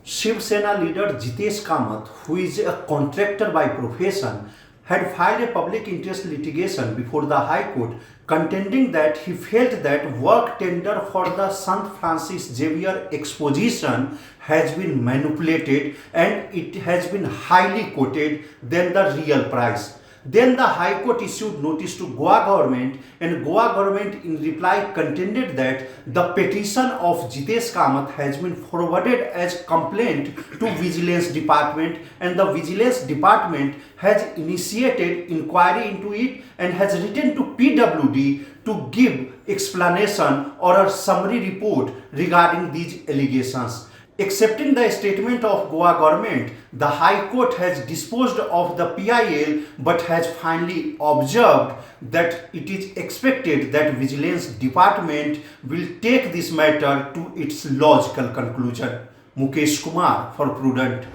Shiv Sena leader Jitesh Kamath, who is a contractor by profession, had filed a public interest litigation before the High Court, contending that he felt that work tender for the St. Francis Xavier Exposition has been manipulated and it has been highly quoted than the real price. Then the High Court issued notice to Goa government, and Goa government in reply contended that the petition of Jitesh Kamath has been forwarded as complaint to Vigilance Department, and the Vigilance Department has initiated inquiry into it and has written to PWD to give explanation or a summary report regarding these allegations. Accepting the statement of Goa government, the High Court has disposed of the PIL but has finally observed that it is expected that Vigilance Department will take this matter to its logical conclusion. Mukesh Kumar for Prudent.